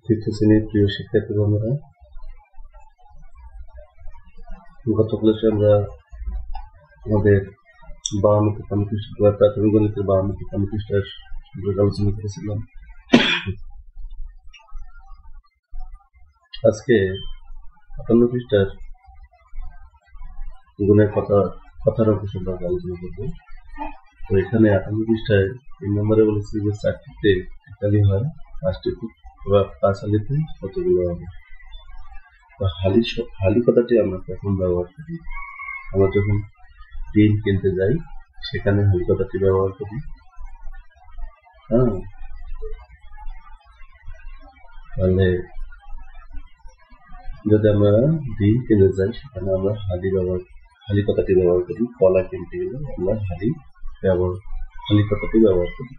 তৃতীয় শ্রেণীর প্রিয় শিক্ষার্থী বন্ধুরা, গত ক্লাসে আমরা আমাদের 52 খ্রিস্ট প্রাথমিক গণিতের 52 খ্রিস্টের আলোচনা করেছিলাম। আজকে 58 খ্রিস্টের গুণের কথার অংশ সম্পর্কে আলোচনা করব। তো এখানে 58 খ্রিস্টায় 3 নম্বরে বলেছি যে 4টিতে একালি হয়, 5টিতে বা 5 হালিতে কতগুলো হবে। তো হালি কথাটি আমরা কখন ব্যবহার করি? আমরা যখন ডিম কিনতে যাই সেখানে হালি কথাটি ব্যবহার করি। তাহলে যদি আমরা ডিম কিনতে যাই সেখানে আমরা হালি কথাটি ব্যবহার করি। কলা কিনতে গেলে আমরা হালি কথাটি ব্যবহার করি।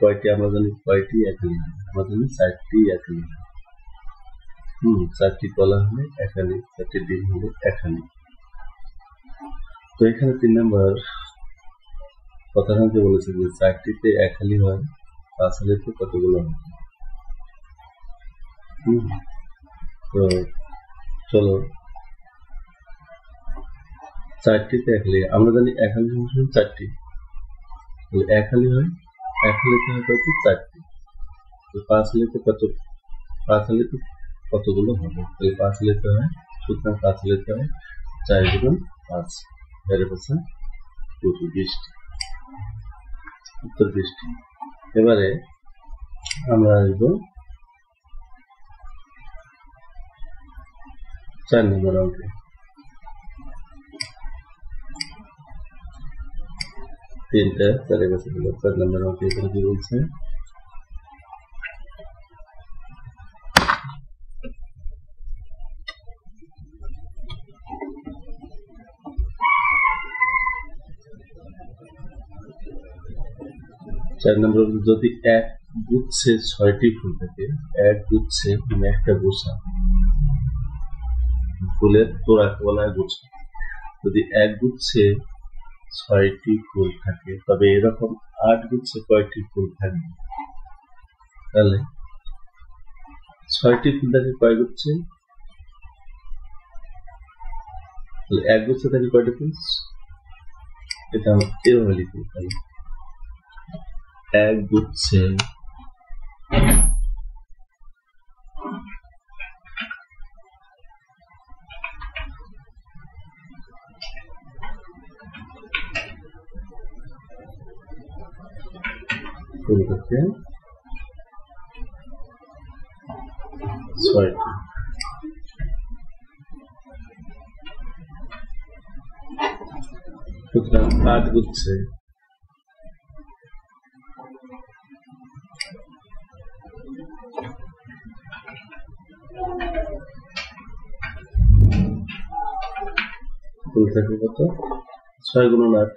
কয়টি আমরা জানি, কয়টি এক হালি, আমরা জানি 4টি এক হালি। 4টি কলা হলে এক হালি, 4টি ডিম হলে এক হালি। তো এখানে 3 নম্বর কথাটা বলেছে যে 4টিতে এক হালি হয়, 5 হালিতে কতগুলো হবে। তো চলো 4টিতে এক হালি, আমরা জানি এক হালি সংখ্যা 4টি, এক হালি হয়, এক হালিতে হয় কত? 4টি। তো 5 হালিতে কতগুলো হবে? তাহলে 5 হালিতে হয়, সুতরাং 5 হালিতে হয় 4 গুণ 5, এর হচ্ছে 20টি, উত্তর 20টি। এবারে আমরা আসবো 4 নম্বর অঙ্কে। 3টা 4 কাছে হলো। 4 নম্বর অঙ্কে এখানে কি বলছে? যদি এক গুচ্ছে 6টি ফুল থাকে, এক গুচ্ছে মানে একটা গোছা, ফুলের তোড়াকে বলা হয় গোছা। যদি এক গুচ্ছে 6টি ফুল থাকে, তবে এরকম 8 গুচ্ছে কয়টি ফুল থাকবে? তাহলে 6টি ফুল থাকে কয় গুচ্ছে? তাহলে এক গুচ্ছে থাকে কয়টি ফুল? এটা আমরা এভাবে লিখবো। তাহলে এক গুচ্ছে ফুল থাকে 6টি। সুতরাং 8 গুচ্ছে ফুল থাকে কত? 6 গুণ 8।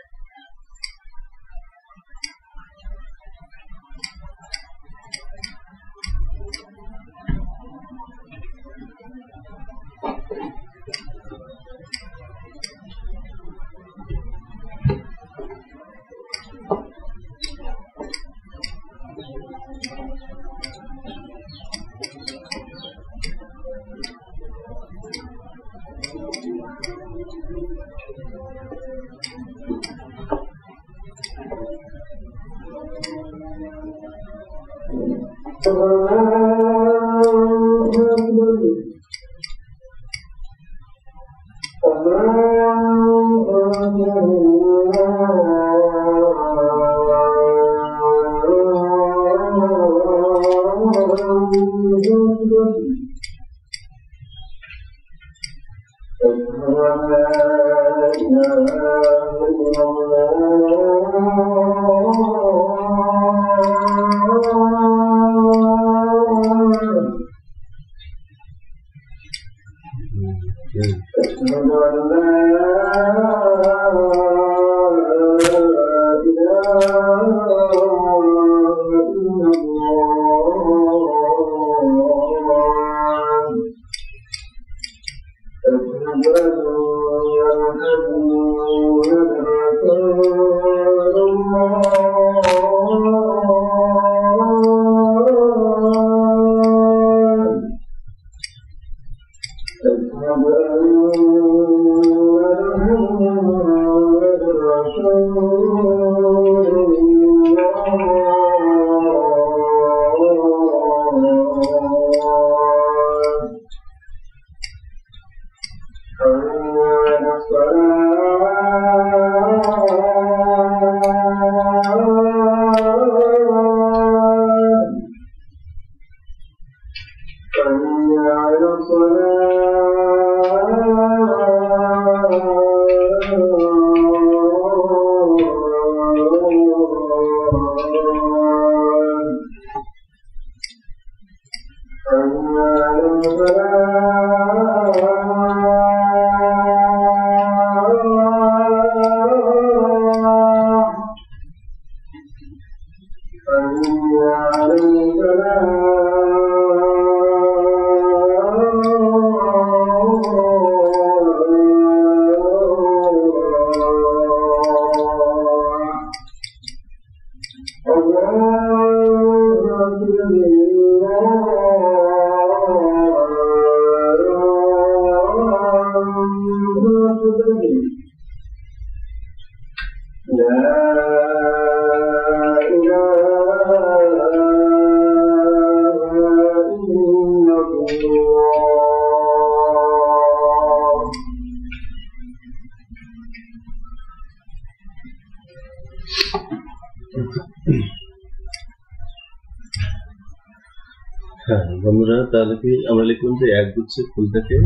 হ্যাঁ বন্ধুরা, তাহলে কি আমরা লিখলাম যে এক গুচ্ছের ফুল থেকে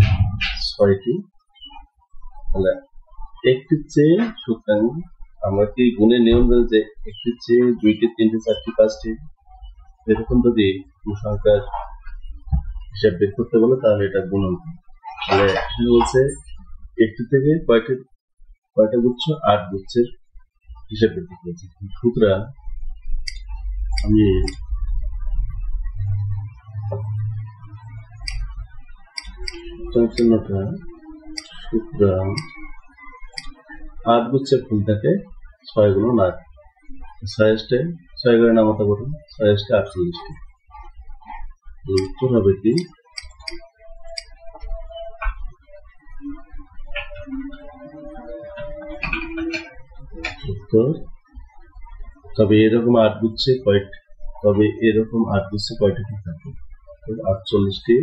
6টি, তাহলে একটির চেয়ে, সুতরাং আমরা কি গুণের নিয়ম জানি যে একটির চেয়ে 2টি 3টি 4টি 5টি এরকম যদি সংখ্যার হিসাব বের করতে বলে তাহলে এটা গুণন। তাহলে এখানে বলছে একটি থেকে কয়টা গুচ্ছ, 8 গুচ্ছের হিসাব বের করতে বলছে। সুতরাং আমি সুতরাং 8 গুচ্ছের ফুল থাকে 6 গুণ 8, 6 করে নামাতে পারো, 6 48টি। উত্তর হবে কি উত্তর। তবে এরকম 8 গুচ্ছে কয়টি থাকে? 48টি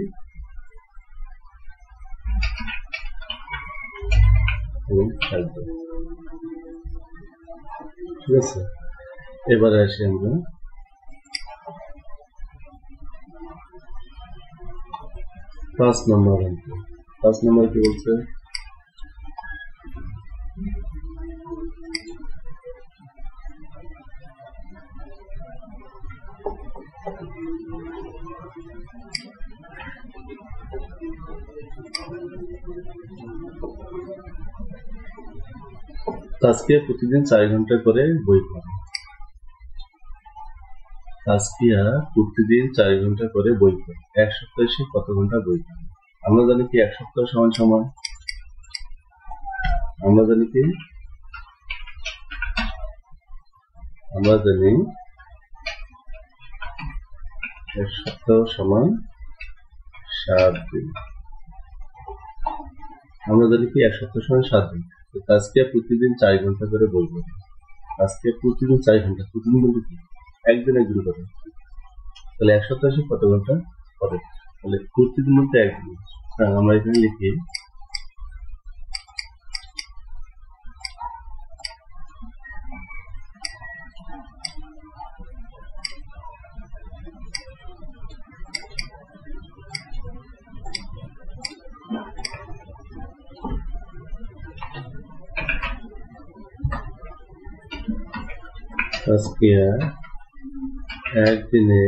থাকবে। ঠিক আছে, এবারে আসি আমরা 5 নম্বর অঙ্ক। 5 নম্বর কি বলছে? তাসকিয়া প্রতিদিন 4 ঘন্টা করে বই পড়ে। তাসকিয়া প্রতিদিন 4 ঘন্টা করে বই পড়ে। এক সপ্তাহে সে কত ঘন্টা বই পড়ে? আমরা জানি কি এক সপ্তাহ সমান সমান, আমরা জানি 1 সপ্তাহ সমান 7 দিন। আমরা জানি কি 1 সপ্তাহ সমান 7 দিন। তাসকিয়া প্রতিদিন 4 ঘন্টা করে বই পড়ে। তাসকিয়া প্রতিদিন 4 ঘন্টা, প্রতিদিন বলতে কি একদিন করে। তাহলে 1 সপ্তাহে সে কত ঘন্টা পড়ে? তাহলে প্রতিদিন বলতে একদিন। আমরা এখানে লিখি তাসকিয়া একদিনে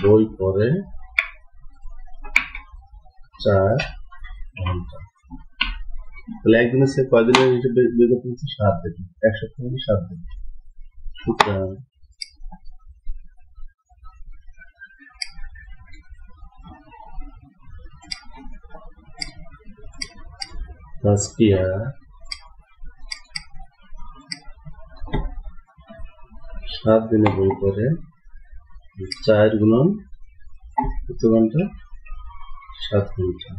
বই পড়ে 4 ঘন্টা। তাহলে একদিনে সে কয়দিনের হিসেবে বের করতে হচ্ছে? 7 দিন। 1 সপ্তাহ 7 দিন। সুতরাং তাসকিয়া 7 দিনে বই পড়ে 4 গুণন কত ঘন্টা? 7 ঘন্টা।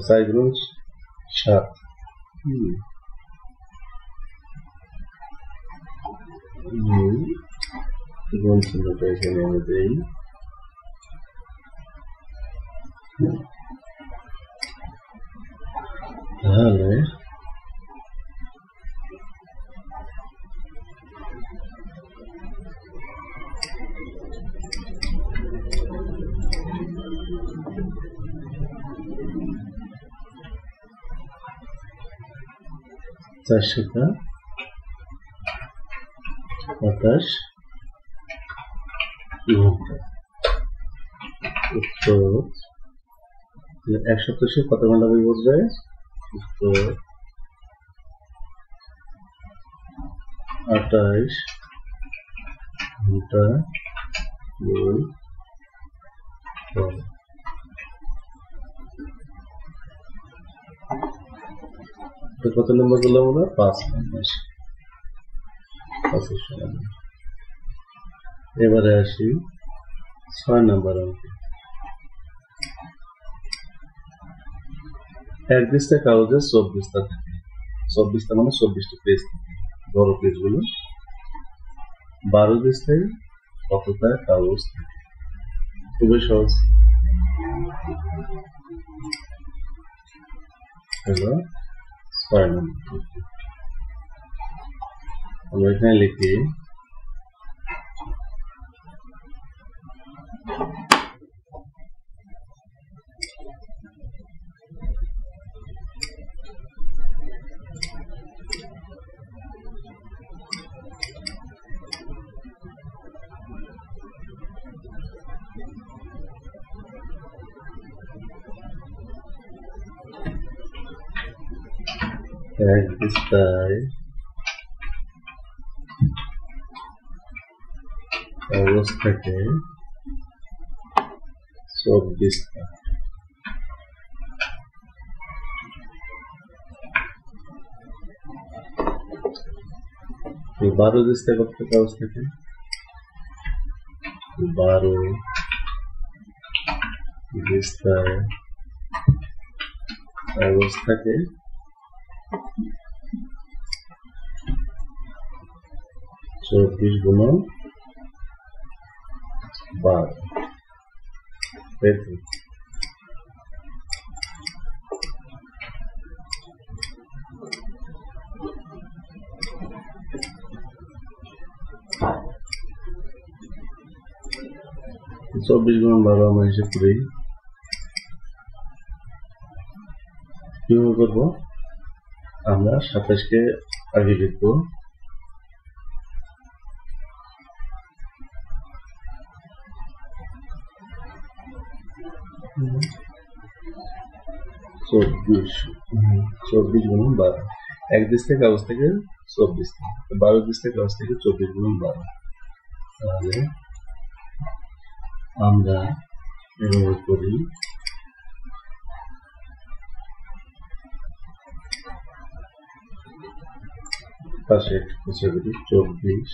4 গুণন 7 গুণ চিহ্নটা এখানে আমি দেই। তাহলে 4 28 ঘন্টা। উত্তর 1 সপ্তাহে সে কত ঘন্টা বই পড়বে? উত্তর 28 ঘন্টা বই পড়ে। কত নম্বর বললাম আমরা? 5 নম্বর। এবারে আসি 6 নম্বর অঙ্কে। এক দিস্তা কাগজে 24টা থাকে। 24টা মানে 24টা পেজ থাকে, বড় পেজগুলো। 12 দিস্তায় কতটা কাগজ থাকে? খুবই সহজ। হলো 6 নম্বর। আমরা এখানে লিখি এক দিস্তায় কাগজ থাকে 24টা। 12 দিস্তায় কতটা কাগজ থাকে? 12 দিস্তায় কাগজ থাকে 24 গুণন 12। দেখুন 24 গুণন 12 আমরা হিসেব করি। কিভাবে করবো? আমরা 27কে আগে লিখবো, চব্বিশ গুণন 12। এক দিস্তায় কাগজ থেকে 24টা, 12 দিস্তায় কাগজ থেকে 24 গুণন 12। তাহলে আমরা এভাবে করি, পাশে একটু খুঁজে করি 24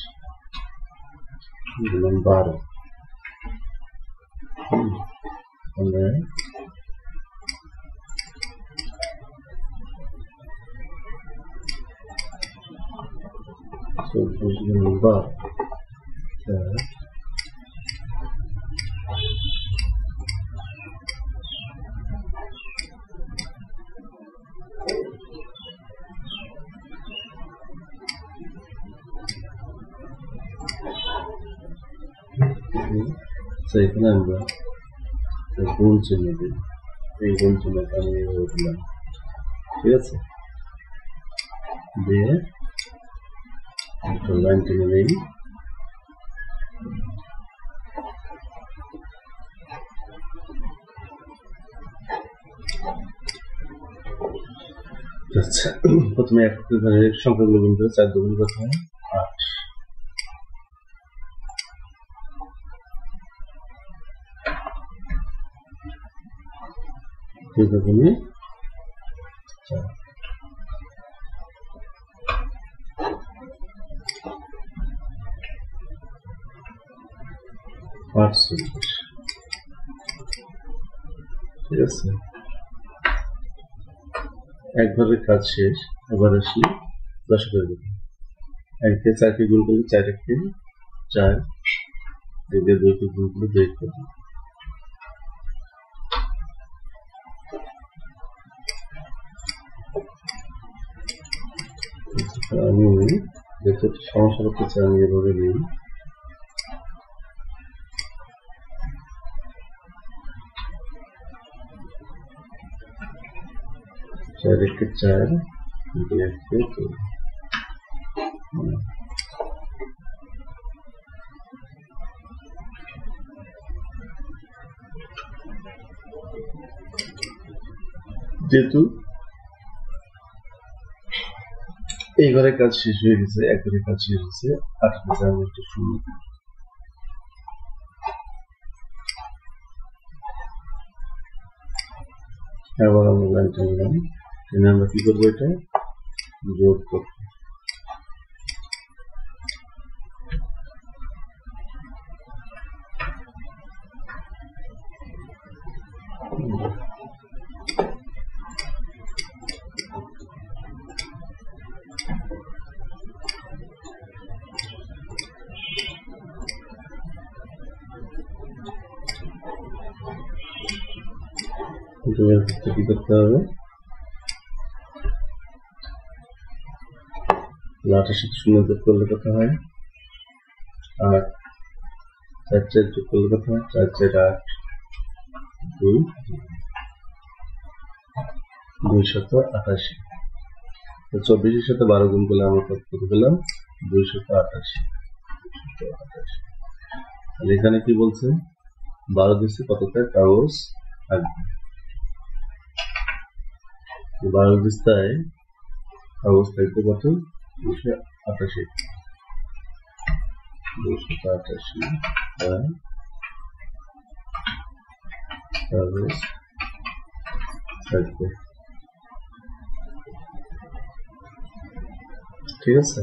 গুণন 12। আমরা 24 গুণন 12 এখানে আমরা গুণ চিহ্ন দিই। এই গুণ চিহ্নটা আমি এভাবে দিলাম, ঠিক আছে? দিয়ে একটা লাইন টেনে নিই। আচ্ছা, প্রথমে সংখ্যাগুলো গুণ করে 4 দুগুণ কত হয়? 8। দুগুণে 4। ঠিক আছে, একভাবে কাজ শেষ। এবার আসি দশকের দিকে। 1 দিয়ে 4কে গুণ করলে 4 1 4, 2 দিয়ে 2কে গুণ করলে 2 1 2। আমি যেহেতু সমস্যা করতে চাই, আমি এভাবে নিই। 4 1 4, যেহেতু এই ঘরের কাজ শেষ হয়ে গেছে, এক ঘরের কাজ শেষ হয়েছে, 8 আমি একটু শূন্য আবার আমরা লাইনটা নিলাম, আমরা কি করবো, এটা যোগ করবো। কি করতে হবে, 8 সাথে 0 যোগ করলে কত হয়, 8, 4 4 যোগ করলে কত হয়, 4 4 8, 2 288। 24 সাথে 12 গুণ করলে আমরা কত পেলাম, 288। তাহলে এখানে কি বলছে, 12 দিচ্ছে কতটা কাগজ থাকবে, 12 দিস্তায় কাগজ থাকবে কত, 288। 288 কাগজ থাকবে, ঠিক আছে।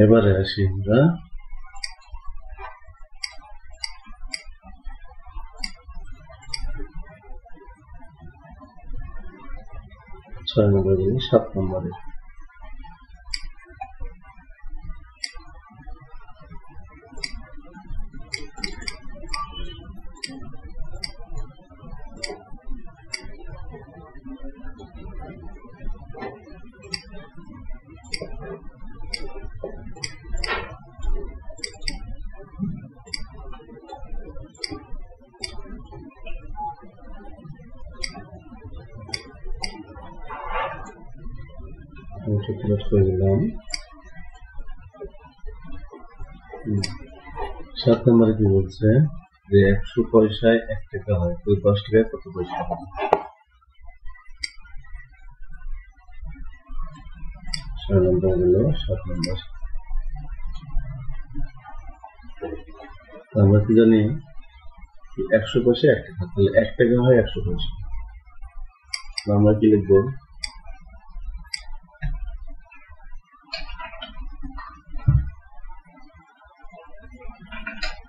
এবারে আসি আমরা 6 নম্বরে, 7 নম্বরে। করে দিলাম। 7 নম্বরে কি বলছে যে 100 পয়সায় 1 টাকা হয়, তো 10 টাকায় কত পয়সা হবে। 6 নম্বর হলো 7 নম্বর। আমরা কি জানি 100 পয়সা 1 টাকা, তাহলে 1 টাকা হয় 100 পয়সা। আমরা কি লিখবো,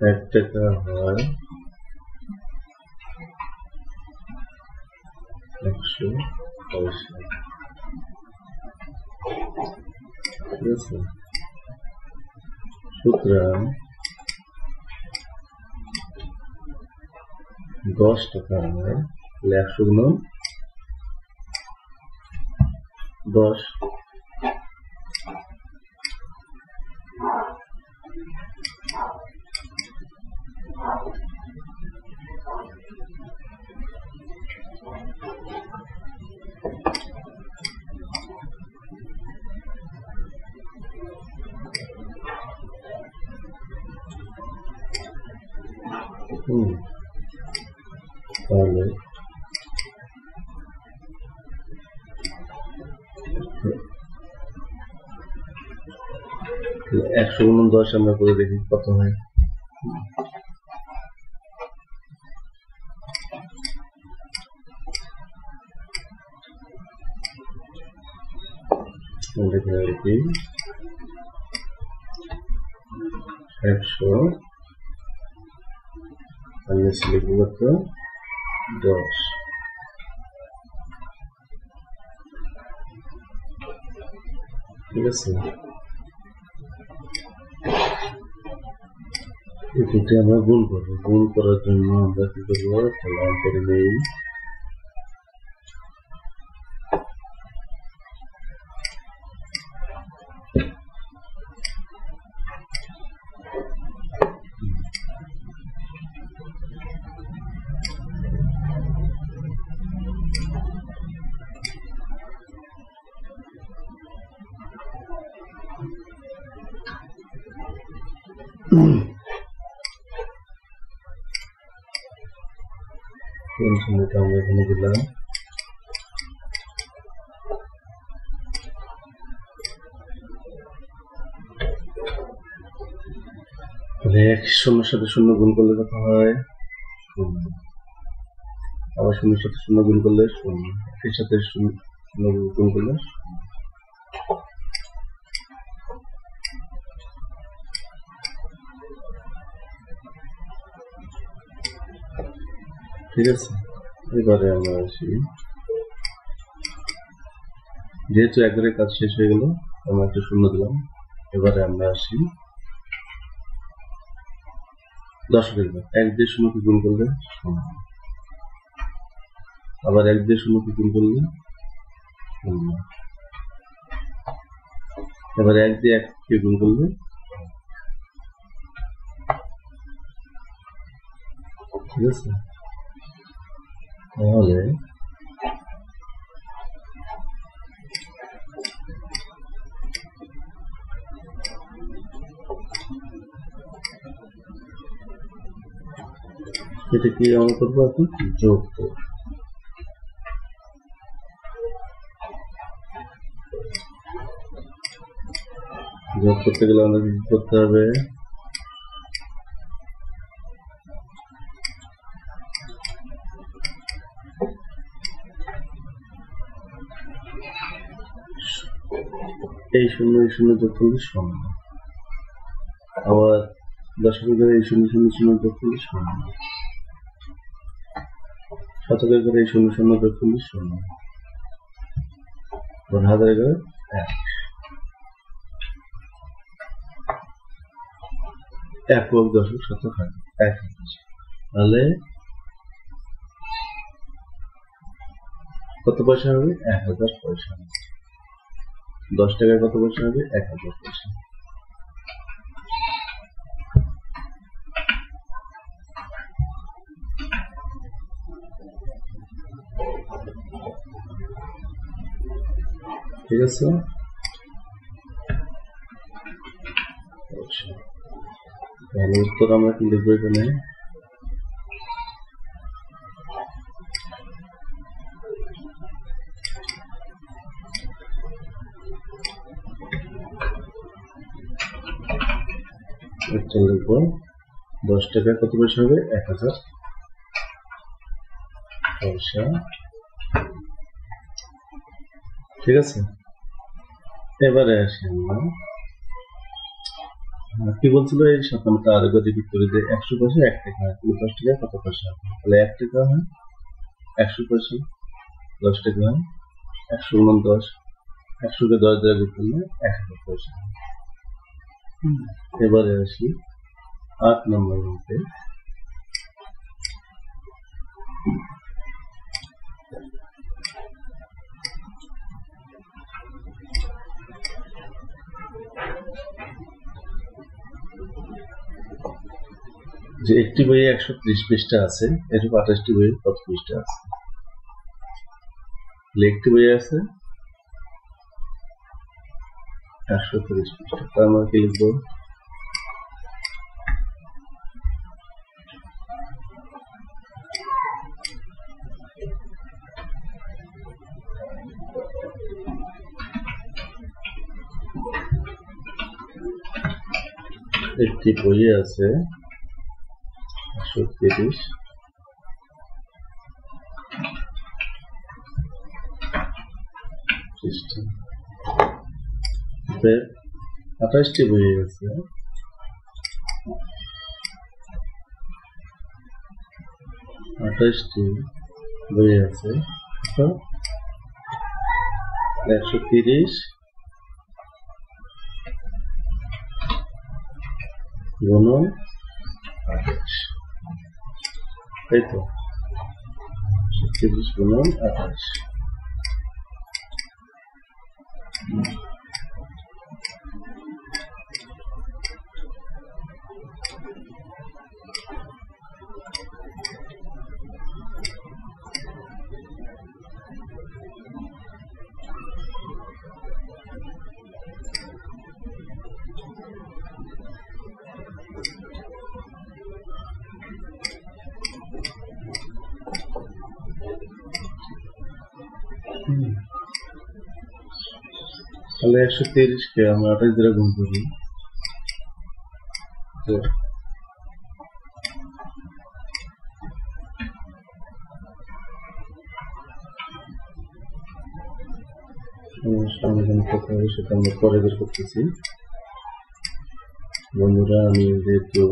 1 টাকা হয় 100 পয়সা, ঠিক আছে। সুতরাং 10 টাকা হয় 100 গুণ 10, তাহলে 100 গুণ 10 আমরা করে দেখি কত হয়। দেখি 100 লিখবো কত, 10, ঠিক আছে। এটি আমরা গুণ করবো, গুণ করার জন্য আমরা কি করবো, কলম করে নেই, শূন্যটা আমরা এখানে দিলাম। এক শূন্যের সাথে শূন্য গুণ করলে কত হয়? শূন্য। আবার শূন্যের সাথে শূন্য গুণ করলে শূন্য, এর সাথে শূন্য গুণ করলে ঠিক আছে। এবারে আমরা আসি, যেহেতু একবারে কাজ শেষ হয়ে গেল আমরা একটা শূন্য দিলাম। এবারে আমরা আসি দশকের ঘর। 1 দিয়ে শূন্যকে গুণ করলে শূন্য, আবার 1 দিয়ে শূন্যকে গুণ করলে শূন্য, এবার 1 দিয়ে 1 কে গুণ করলে ঠিক আছে। তাহলে এটা কি আমরা করবো এখন? যোগ করব। যোগ করতে গেলে আমাদের কি করতে হবে? এই শূন্য এই শূন্য যোগ করলে শূন্য, আবার দশকের ঘরে এই শূন্য শূন্য শূন্য যোগ করলে শূন্য, শতকের ঘরে এই শূন্য শূন্য যোগ করলে শূন্য, আবার হাজারের ঘরে 1। একক, দশক, শতক, হাজার, 1000। তাহলে কত পয়সা হবে? 1000 পয়সা। 10 টাকায় কত পয়সা হবে? 1000 পয়সা। ঠিক আছে। তাহলে উত্তর আমরা কি লিখবো এখানে? লিখবো 10 টাকায় কত পয়সা হবে? 1000 পয়সা। ঠিক আছে। এবারে আসি আমরা, কি বলছিল এই সাধারণত আরেকবার রিপিট করে যে 100 পয়সা 1 টাকা হয়, 10 টাকায় কত পয়সা হবে? তাহলে 1 টাকা হয় 100 পয়সা, 10 টাকা হয় 100 গুণ 10, 100কে 10 দ্বারা গুণ করলে 1000 পয়সা। এবারে আসি 8 নম্বর মধ্যে, যে একটি বইয়ে 130 পৃষ্ঠা আছে, এরকম 28টি বইয়ে কত পৃষ্ঠা আছে? একটি বইয়ে আছে 130 পৃষ্ঠা, তার আমরা কি লিখবো? একটি বইয়ে আছে 130 পৃষ্ঠা, 28টি বই আছে, 28টি বই আছে, 130 গুণন 28, তাই তো? 30 গুণন 28। তাহলে 130 কে আমরা 28 দ্বারা গুণ করি, সমাধান করতে হবে সেটা আমরা পরে বের করতেছি। বন্ধুরা, আমি যেহেতু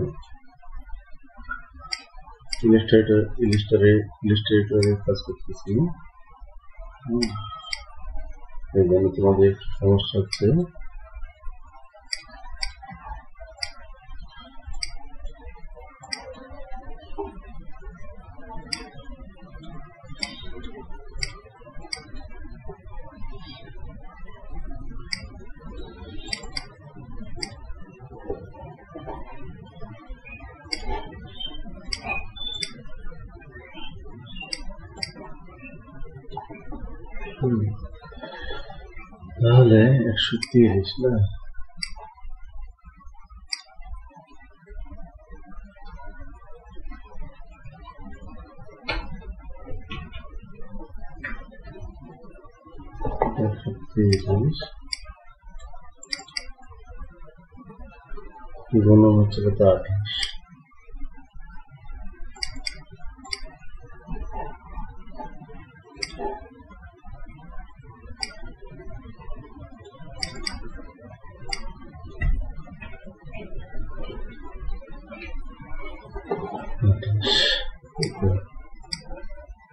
ইলিস্ট্রেটরের কাজ করতেছি, এই জন্য তোমাদের একটু সমস্যা হচ্ছে। তাহলে 130 না, গুণন হচ্ছে কত? 28।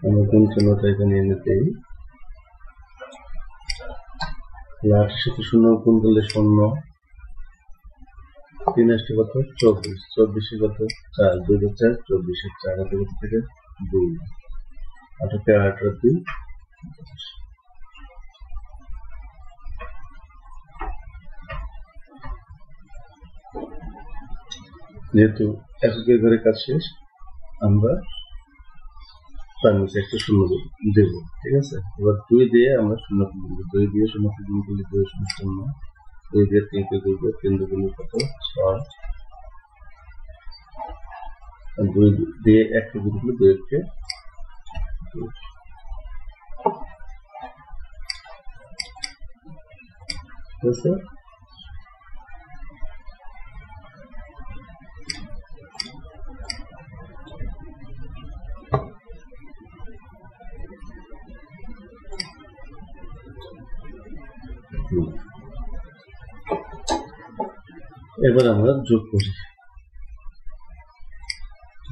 আমরা গুণ চিহ্নটা এখানে এনে দেই। 8 সাথে 0 গুণ করলে 0, 3 আসছে কত? 24, 24 কত? 4, 2 4, 24 4 হাতে কত থেকে 2, 8 কে 8 আর 2 10। যেহেতু এককের ঘরে কাজ শেষ, আমরা তার নিচে একটা 0 দেব, ঠিক আছে? এবার 2 দিয়ে আমরা 0 গুণ করব, 2 দিয়ে 0 গুণ করলে 2 0, 2 দিয়ে 3 কে গুণ করব, 3 গুণ কত? 6, আর 2 দিয়ে 1 কে গুণ করলে 2 কে 2, ঠিক আছে? এবার আমরা যোগ করি।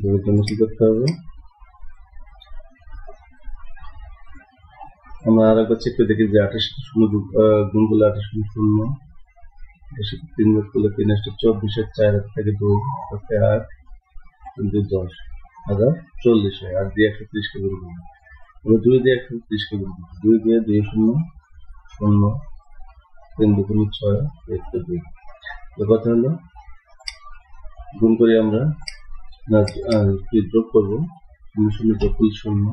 যোগের জন্য কি করতে হবে? আমরা আর একবার চেক করে দেখি যে 28 গুণ করলে 28 0, 3 যোগ করলে 3 আসছে 24, 4 থেকে 2 8, 10, 40 হয়। আর দিয়ে 130 কে গুণ করবো, 2 দিয়ে 130 কে গুণ করবো, 2 দিয়ে 2 0 0, 3 2 6, 1 2। কথা হলো গুণ করে আমরা যোগ করবো, 0 0 যোগ করলে 0,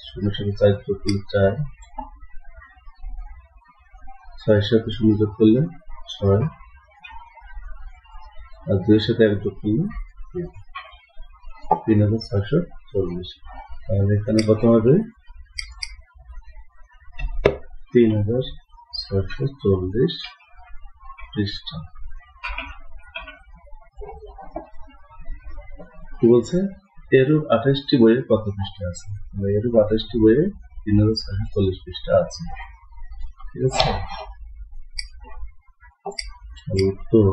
0 সাথে 4 যোগ করলে 4, 6 সাথে 0 যোগ করলে 6, আর 2 সাথে 1 যোগ করলে 3640। তাহলে এখানে কত হবে? 3640 পৃষ্ঠা। কি বলছে? এরূপ 28টি বইয়ে কত পৃষ্ঠা আছে? এরূপ 28টি বইয়ে 3640 পৃষ্ঠা আছে, ঠিক আছে? উত্তর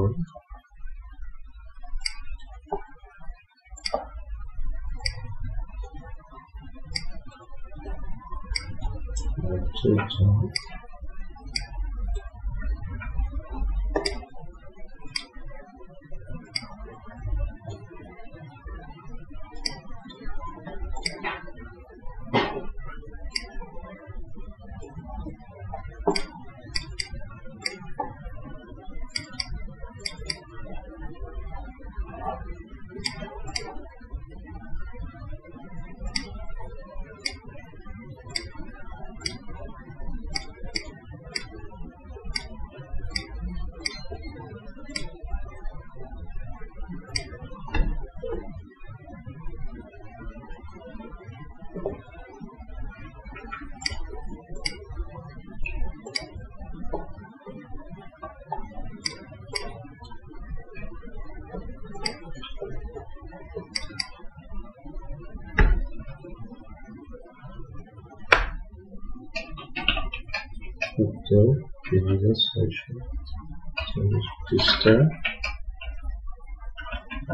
উত্তর 3640 পৃষ্ঠা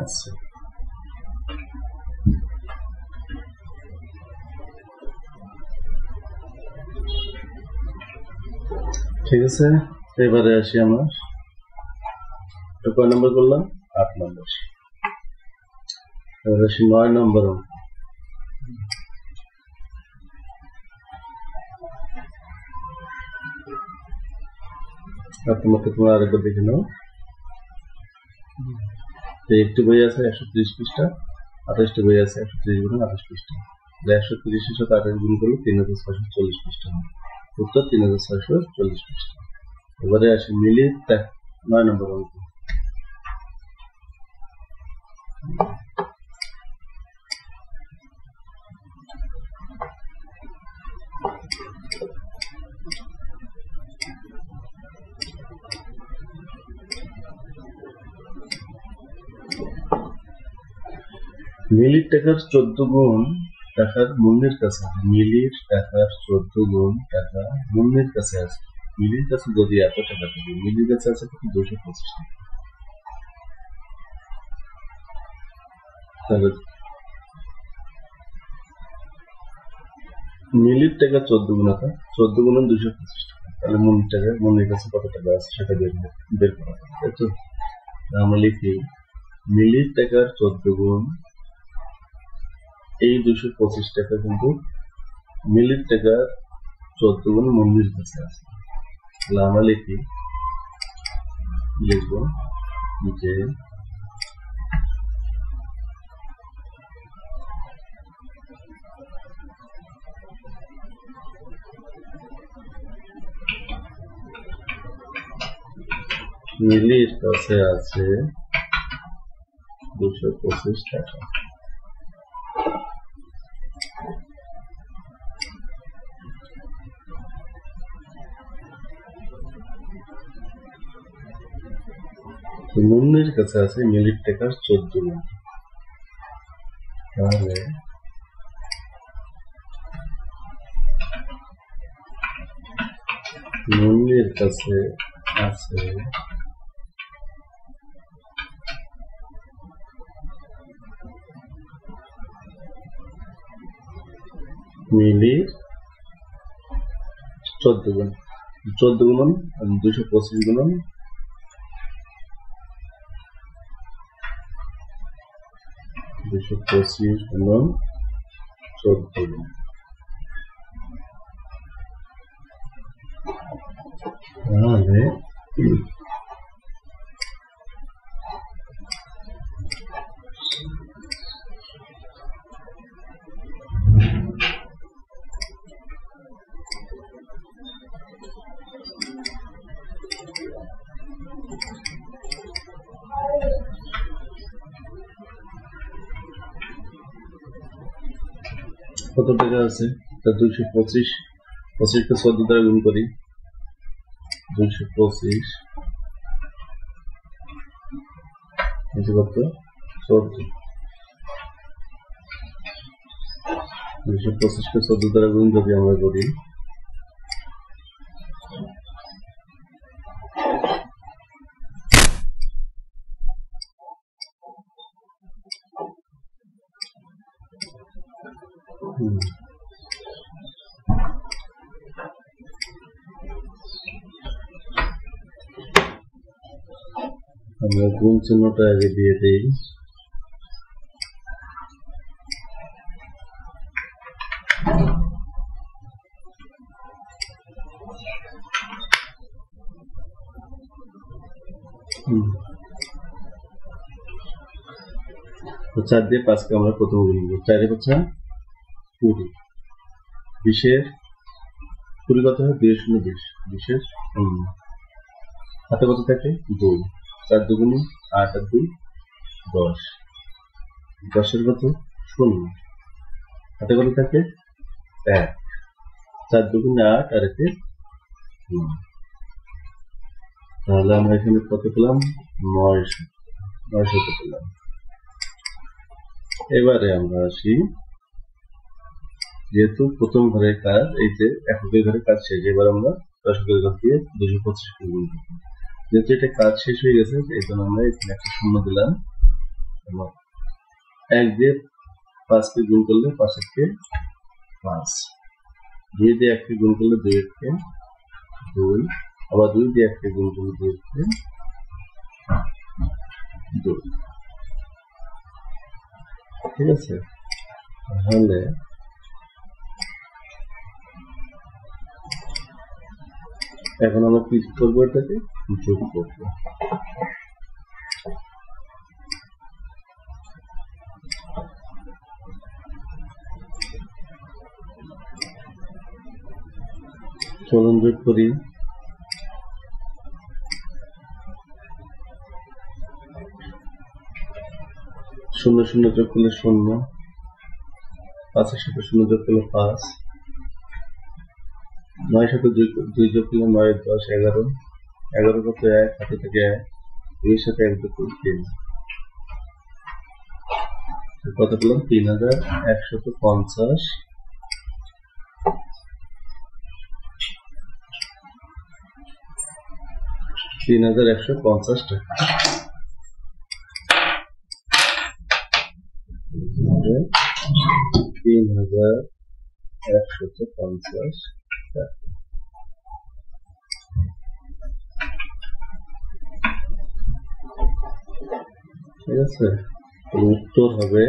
আছে। ঠিক আছে, এবারে আসি আমরা কয় নম্বর করলাম? 8 নম্বর। এবার আসি 9 নম্বর অঙ্ক। তোমরা আরেকবার দেখে নাও। একটি বই আছে 130 পৃষ্ঠা, 28টি বই আছে 130 গুণ 28 পৃষ্ঠা। 130 এর সাথে 28 গুণ করলে 3640 পৃষ্ঠা হবে। উত্তর 3640 পৃষ্ঠা। এবারে আসি মিলির 9 নম্বর অঙ্ক। মিলির টাকার 14 গুণ টাকার মুন্নির কাছে। মিলির টাকার 14 গুণ টাকা মুন্নির কাছে আছে। মিলির কাছে যদি এত টাকা থাকে, মিলির কাছে আছে 225 টাকা। তাহলে মিলির টাকা 14 গুণ আছে, 14 গুণ 225 টাকা। তাহলে মুন্নির কাছে কত টাকা আছে সেটা বের করা হবে, তাই তো? আমরা লিখি মিলির টাকার 14 গুণ এই 225 টাকা কিন্তু মিলির টাকা 14 গুণ মুন্নির কাছে আছে। তাহলে আমরা লিখব যে মিলির কাছে আছে 225 টাকা। মুন্নির কাছে আছে মিলির টাকার 14 গুণ। তাহলে মুন্নির কাছে আছে মিলির 14 গুণ। 14 গুণন 225 গুণন 225 গুণন 14 গুণ। তাহলে কত টাকা আছে? 225, 25কে 14 দ্বারা গুণ করি। 225 কত? 14। 225কে 14 দ্বারা গুণ যদি আমরা করি, আমরা গুণ চিহ্নটা আগে দিয়ে দিই। তো 4 দিয়ে 5কে আমরা প্রথম গুণ করব। 4 এর 5 20। 20 কত হয়? 2 0 20। 20 হাতে কত থাকে? 2। 4 দুগুণে 8 আর 2 10। 10 এর কত? 0। হাতে কত থাকে? 1। 4 দুগুণে 8 আর 1 9। তাহলে আমরা এখানে কত পেলাম? 900 পেলাম। এবারে আমরা আসি, যেহেতু প্রথম ঘরের কাজ, এই যে এককের ঘরের কাজ শেষ, এবার আমরা দশকের ঘর দিয়ে 225 কে গুণ করবো। যেহেতু এটা কাজ শেষ হয়ে গেছে এই জন্য আমরা এখানে একটা শূন্য দিলাম এবং 1 দিয়ে 5 কে গুণ করলে 5 কে 5, 2 দিয়ে 1 কে গুণ করলে 2 কে 2, আবার 2 দিয়ে 1 কে গুণ করলে 2 কে 2। ঠিক আছে, তাহলে এখন আমরা কি করবো, এটাকে যোগ করবো। চলুন যোগ করি। শূন্য শূন্য যোগ করলে 0, 5 এর সাথে 0 যোগ করলে 5, 9 এর সাথে 2 যোগ করলে 9, 10, 11, 11 কত 1, হাতে থেকে 1, 2 এর সাথে 1 যোগ করলে 3, কত পেলাম 3150, 3150 টাকা। 3150 টাকা। ঠিক আছে, উত্তর হবে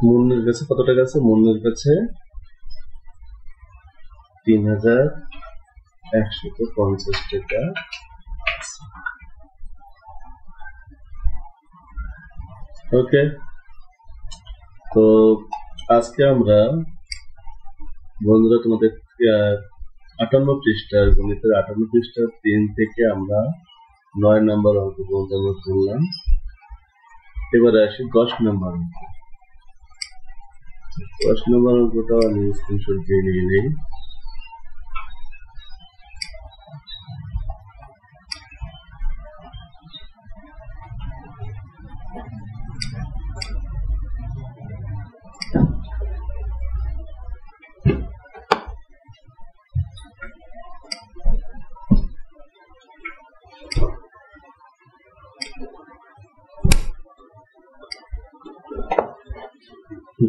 মুন্নির কাছে কত টাকা আছে? মুন্নির কাছে 3150 টাকা। ওকে, তো আজকে আমরা বন্ধুরা তোমাদের 58 পৃষ্ঠার গণিতের 58 পৃষ্ঠার 3 থেকে আমরা 9 নম্বর অঙ্ক পর্যন্ত করলাম। এবারে আসি 10 নম্বর অঙ্ক। 10 নম্বর অঙ্কটা আমি স্ক্রিনশট দিয়ে নিয়ে নেই।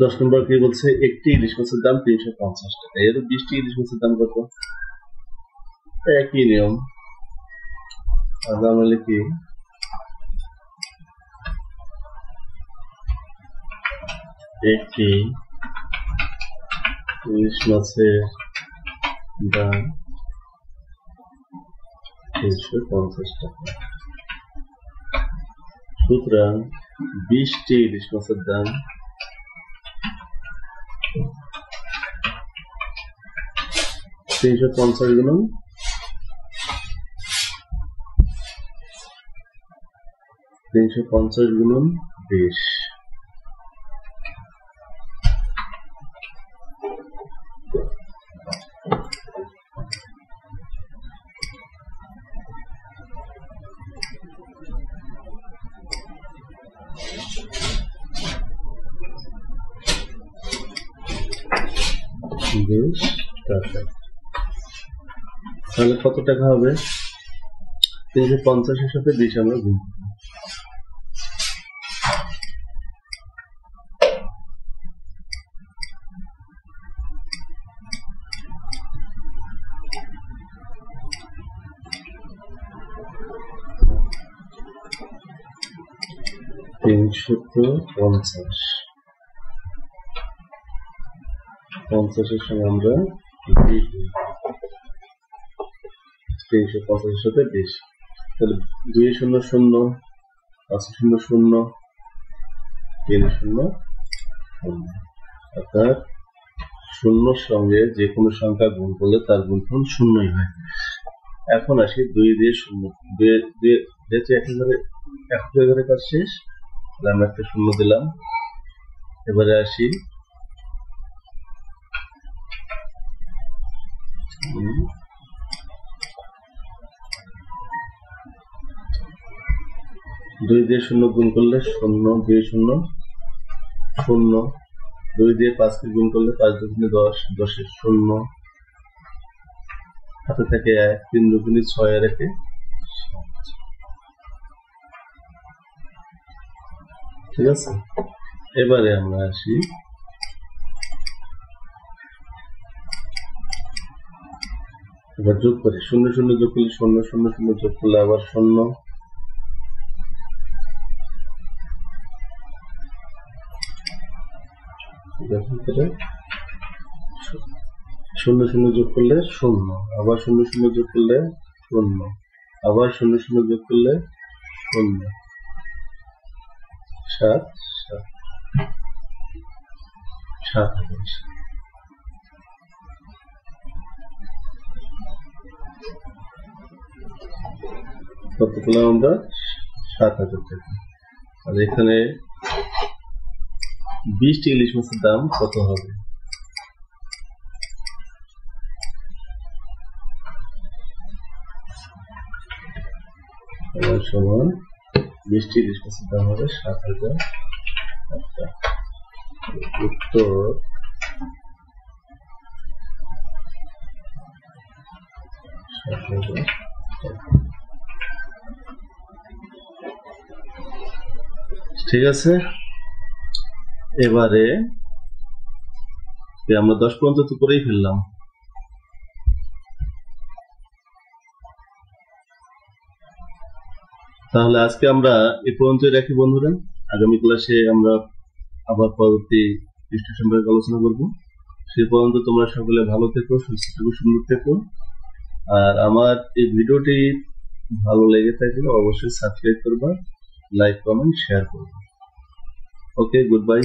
দশ নম্বর কি বলছে? একটি ইলিশ মাছের দাম 350 টাকা। এর 20টি ইলিশ মাছের দাম কত? একই নিয়ম, আমরা লিখি একটি ইলিশ মাছের দাম 350 টাকা। সুতরাং 20টি ইলিশ মাছের দাম 350 গুণন 350 গুণন 20। তাহলে কত টাকা হবে? 350 এর সাথে 20 আমরা গুণ করব। পঞ্চাশের সঙ্গে আমরা 350 এর সাথে 20, তাহলে 2 শূন্য শূন্য, 5 শূন্য শূন্য, 3 শূন্য শূন্য, অর্থাৎ শূন্যর সঙ্গে যে কোনো সংখ্যা গুণ করলে তার গুণফল শূন্যই হয়। এখন আসি 2 দিয়ে শূন্য, যেহেতু এককের ঘরে কাজ শেষ, আমরা একটা শূন্য দিলাম। এবারে আসি 2 দিয়ে 0 গুণ করলে 0, 2 0 0, 2 দিয়ে 5 কে গুণ করলে 5 দুগুণে 10, 10 এর 0, হাতে থাকে 1, 3 দুগুণে 6 আর 1 7। ঠিক আছে, এবারে আমরা আসি এবার যোগ করি। 0 0 যোগ করলে 0, 0 0 যোগ করলে আবার 0, দেখুন করে 0 0 যোগ করলে 0, আবার 0 0 যোগ করলে 0, আবার 0 0 যোগ করলে 0, 7 7 7 হবে। কত পেলাম আমরা? 7,000 টাকা। আর এখানে 20টি ইলিশ মাছের দাম কত হবে? সমান 20টি ইলিশ মাছের দাম হবে 7,000 টাকা। উত্তর ঠিক আছে। এবারে আমরা 10 পর্যন্ত তো করেই ফেললাম। তাহলে আজকে আমরা এই পর্যন্তই রাখি বন্ধুরা। আগামী ক্লাসে আমরা আবার পরবর্তী পৃষ্ঠ সম্পর্কে আলোচনা করব। সে পর্যন্ত তোমরা সকলে ভালো থেকো, সুস্থ থেকো, সুন্দর থেকো। আর আমার এই ভিডিওটি ভালো লেগে থাকলে অবশ্যই সাবস্ক্রাইব করবা, লাইক, কমেন্ট, শেয়ার করবা। ওকে, গুড বাই।